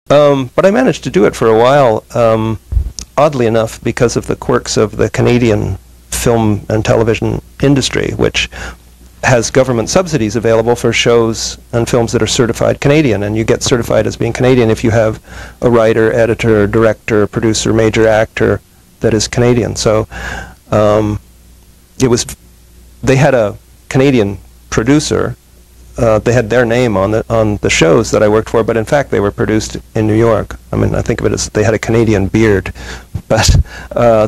But I managed to do it for a while, oddly enough, because of the quirks of the Canadian film and television industry, which has government subsidies available for shows and films that are certified Canadian, and you get certified as being Canadian if you have a writer, editor, director, producer, major actor that is Canadian. So they had a Canadian producer. They had their name on the shows that I worked for, but in fact they were produced in New York. I mean, I think of it as they had a Canadian beard, but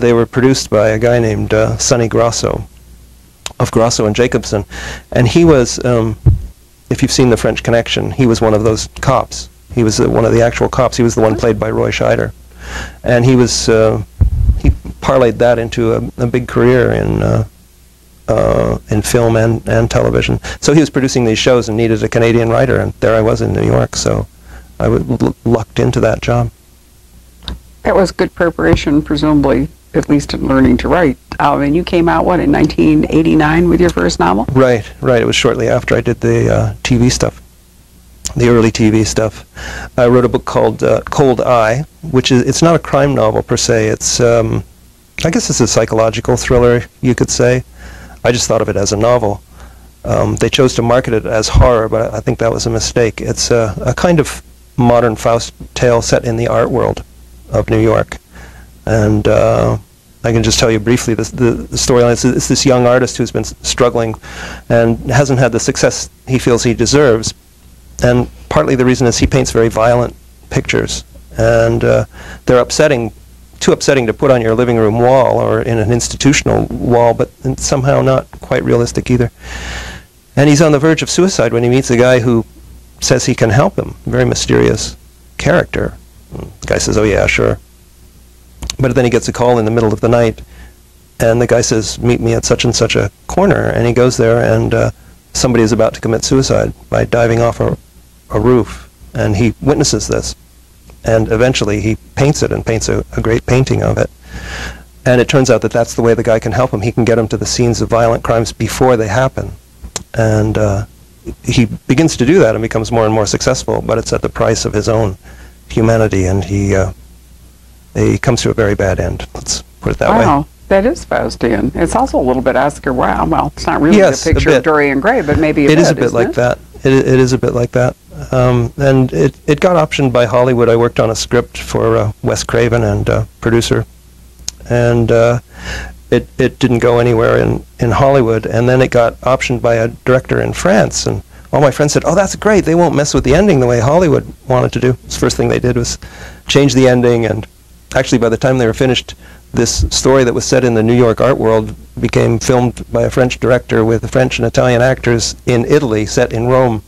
they were produced by a guy named Sonny Grosso, of Grosso and Jacobson, and he was, if you've seen The French Connection, he was one of those cops. He was one of the actual cops. He was the one played by Roy Scheider, and he parlayed that into a big career in film and television. So he was producing these shows and needed a Canadian writer, and there I was in New York, so I lucked into that job. That was good preparation, presumably, at least in learning to write. And you came out, what, in 1989 with your first novel? Right. It was shortly after I did the TV stuff, the early TV stuff. I wrote a book called Cold Eye, which it's not a crime novel per se. It's, I guess it's a psychological thriller, you could say. I just thought of it as a novel. They chose to market it as horror, but I think that was a mistake. It's a kind of modern Faust tale set in the art world of New York. And I can just tell you briefly the storyline. It's this young artist who's been struggling and hasn't had the success he feels he deserves. And partly the reason is he paints very violent pictures. And they're too upsetting to put on your living room wall or in an institutional wall, but somehow not quite realistic either. And he's on the verge of suicide when he meets a guy who says he can help him, a very mysterious character. The guy says, oh yeah, sure. But then he gets a call in the middle of the night, and the guy says, meet me at such and such a corner, and he goes there, and somebody is about to commit suicide by diving off a roof, and he witnesses this. And eventually he paints it and paints a great painting of it. And it turns out that that's the way the guy can help him. He can get him to the scenes of violent crimes before they happen. And he begins to do that and becomes more and more successful, but it's at the price of his own humanity, and he comes to a very bad end. Let's put it that way. Wow, that is Faustian. It's also a little bit Oscar Wilde. Well, it's not really a picture of Dorian Gray, but maybe it is a bit like that. It is a bit like that. And it got optioned by Hollywood. I worked on a script for Wes Craven and producer, and it didn't go anywhere in Hollywood. And then it got optioned by a director in France, and all my friends said, oh, that's great, they won't mess with the ending the way Hollywood wanted to do. The first thing they did was change the ending, and actually by the time they were finished, this story that was set in the New York art world became filmed by a French director with French and Italian actors in Italy, set in Rome.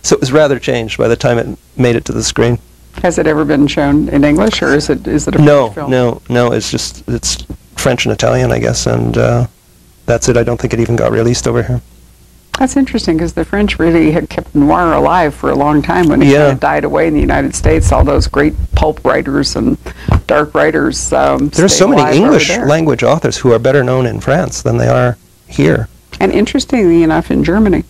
So it was rather changed by the time it made it to the screen. Has it ever been shown in English, or is it a French film? No, it's French and Italian, I guess, and that's it. I don't think it even got released over here. That's interesting, because the French really had kept noir alive for a long time when it kind of died away in the United States. All those great pulp writers and dark writers. There's so many English language authors who are better known in France than they are here. And interestingly enough, in Germany.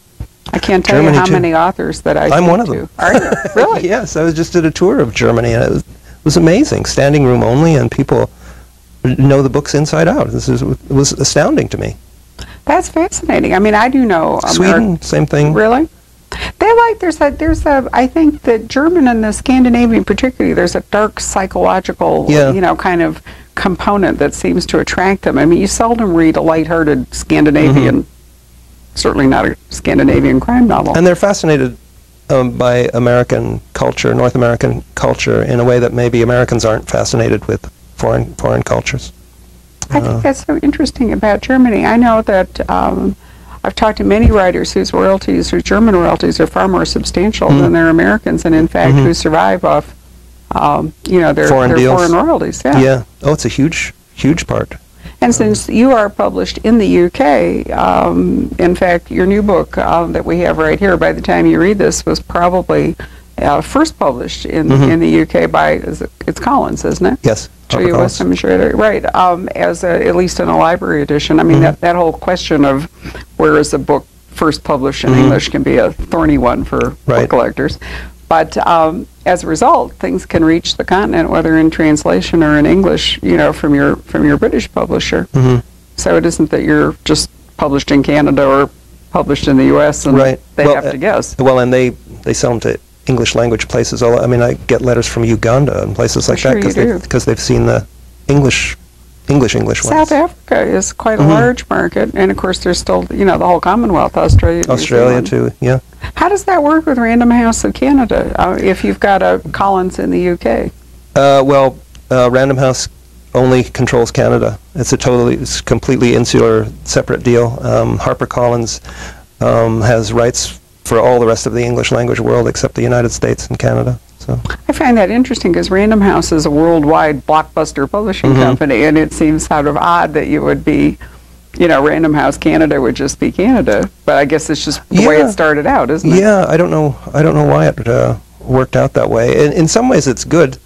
I can't tell you how many authors that I'm one of them. Are you? Really? Yes, I was just at a tour of Germany, and it was amazing. Standing room only, and people know the books inside out. It was astounding to me. That's fascinating. I mean, I do know Sweden, same thing. Really? There's a I think the German and the Scandinavian particularly, there's a dark psychological, kind of component that seems to attract them. I mean, you seldom read a lighthearted Scandinavian, certainly not a Scandinavian crime novel. And they're fascinated by American culture, North American culture, in a way that maybe Americans aren't fascinated with foreign cultures. I think that's so interesting about Germany. I know that I've talked to many writers whose German royalties are far more substantial than their Americans, and in fact who survive off, their foreign royalties. Yeah. Oh, it's a huge part. And since you are published in the UK, in fact, your new book that we have right here, by the time you read this, was probably first published in the UK by, it's Collins, isn't it? Yes. Right, as at least in a library edition. I mean, that whole question of where is a book first published in English can be a thorny one for book collectors. But as a result, things can reach the continent, whether in translation or in English, you know, from your British publisher. Mm-hmm. So it isn't that you're just published in Canada or published in the U.S. and Right. they have to guess. Well, and they sell them to English language places. I mean, I get letters from Uganda and places like that because they've seen the English ones. South Africa is quite a large market, and of course there's still, you know, the whole Commonwealth, Australia too, yeah. How does that work with Random House of Canada if you've got a Collins in the UK? Well, Random House only controls Canada. It's completely insular, separate deal. HarperCollins has rights for all the rest of the English language world except the United States and Canada. So I find that interesting because Random House is a worldwide blockbuster publishing company, and it seems sort of odd that you would be, you know, Random House Canada would just be Canada. But I guess it's just the way it started out, isn't it? Yeah, I don't know why it worked out that way. In some ways, it's good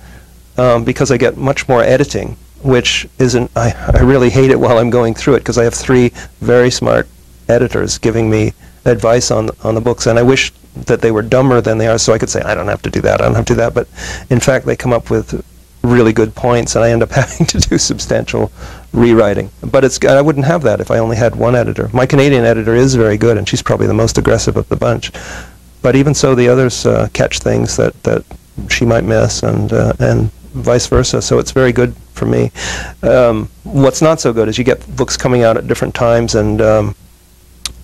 because I get much more editing, which isn't. I really hate it while I'm going through it because I have 3 very smart editors giving me advice on the books, and I wish that they were dumber than they are, so I could say, I don't have to do that, I don't have to do that, but in fact they come up with really good points, and I end up having to do substantial rewriting. But I wouldn't have that if I only had one editor. My Canadian editor is very good, and she's probably the most aggressive of the bunch. But even so, the others catch things that she might miss, and vice versa, so it's very good for me. What's not so good is you get books coming out at different times, and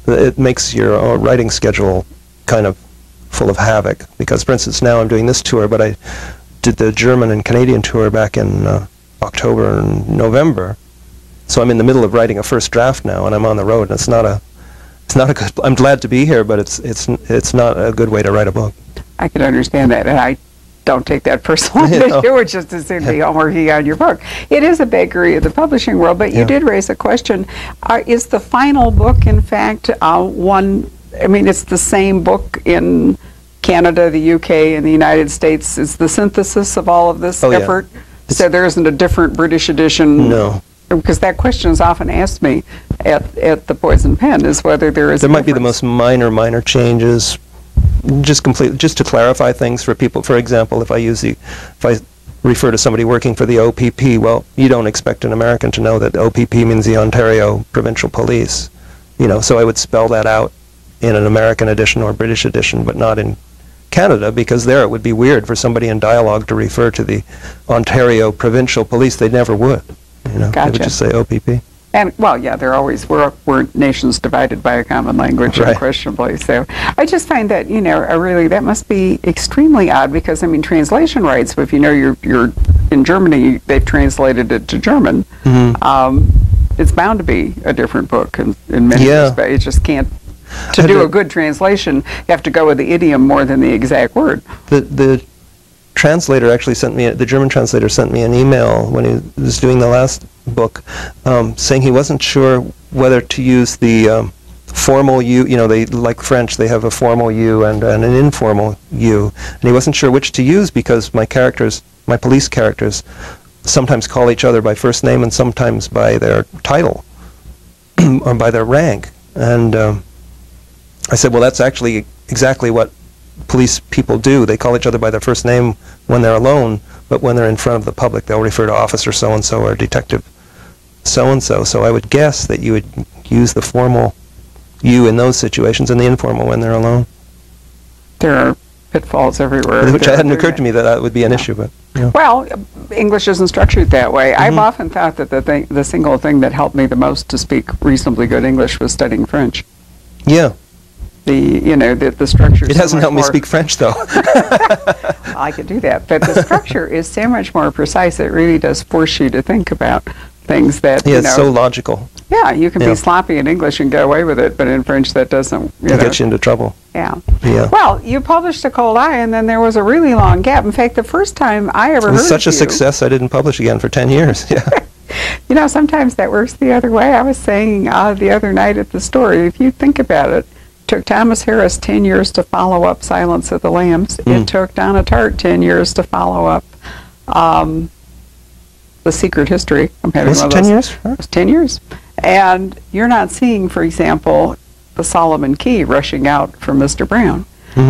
it makes your writing schedule kind of full of havoc, because for instance now I'm doing this tour, but I did the German and Canadian tour back in October and November, so I'm in the middle of writing a first draft now, and I'm on the road, and it's not a good, I'm glad to be here, but it's not a good way to write a book. I can understand that, and I don't take that personally. You were just as soon be working on your book. It is a bakery of the publishing world, but you did raise a question. Is the final book, in fact, one, I mean, it's the same book in Canada, the UK, and the United States. Is the synthesis of all of this effort? Yeah. So there isn't a different British edition? No. Because that question is often asked me at the Poison Pen, is whether there is. There might be the most minor changes, just to clarify things for people. For example, if I refer to somebody working for the OPP, well, you don't expect an American to know that OPP means the Ontario Provincial Police, you know. So I would spell that out in an American edition or British edition, but not in Canada, because there it would be weird for somebody in dialogue to refer to the Ontario Provincial Police. They never would, you know. Gotcha. They would just say OPP. And, well, yeah, we're nations divided by a common language, unquestionably. So I just find that, you know, that must be extremely odd, because, I mean, translation rights, if you know you're in Germany, they've translated it to German. It's bound to be a different book in many respects. It just can't. To do a good translation, you have to go with the idiom more than the exact word. The translator actually the German translator sent me an email when he was doing the last book, saying he wasn't sure whether to use the formal U, you know, they, like French, they have a formal U and an informal U, and he wasn't sure which to use, because my police characters, sometimes call each other by first name and sometimes by their title or by their rank. And I said, well, that's actually exactly what police people do. They call each other by their first name when they're alone, but when they're in front of the public, they'll refer to Officer so-and-so or Detective so-and-so. So I would guess that you would use the formal you in those situations and the informal when they're alone. There are pitfalls everywhere. Which hadn't occurred to me that would be an issue, but yeah. Well, English isn't structured that way. I've often thought that the single thing that helped me the most to speak reasonably good English was studying French. Yeah. The structure. It hasn't helped me speak French, though. I could do that, but the structure is so much more precise. It really does force you to think about things that it's so logical. Yeah, you can be sloppy in English and get away with it, but in French that doesn't. It gets you into trouble. Yeah. Well, you published A Cold Eye, and then there was a really long gap. In fact, the first time I ever heard of you. It was such a success, I didn't publish again for 10 years. Yeah. You know, sometimes that works the other way. I was saying the other night at the store, if you think about it, took Thomas Harris 10 years to follow up Silence of the Lambs. It took Donna Tartt 10 years to follow up The Secret History. Was it 10 years? It was 10 years. And you're not seeing, for example, the Solomon Key rushing out from Mr. Brown.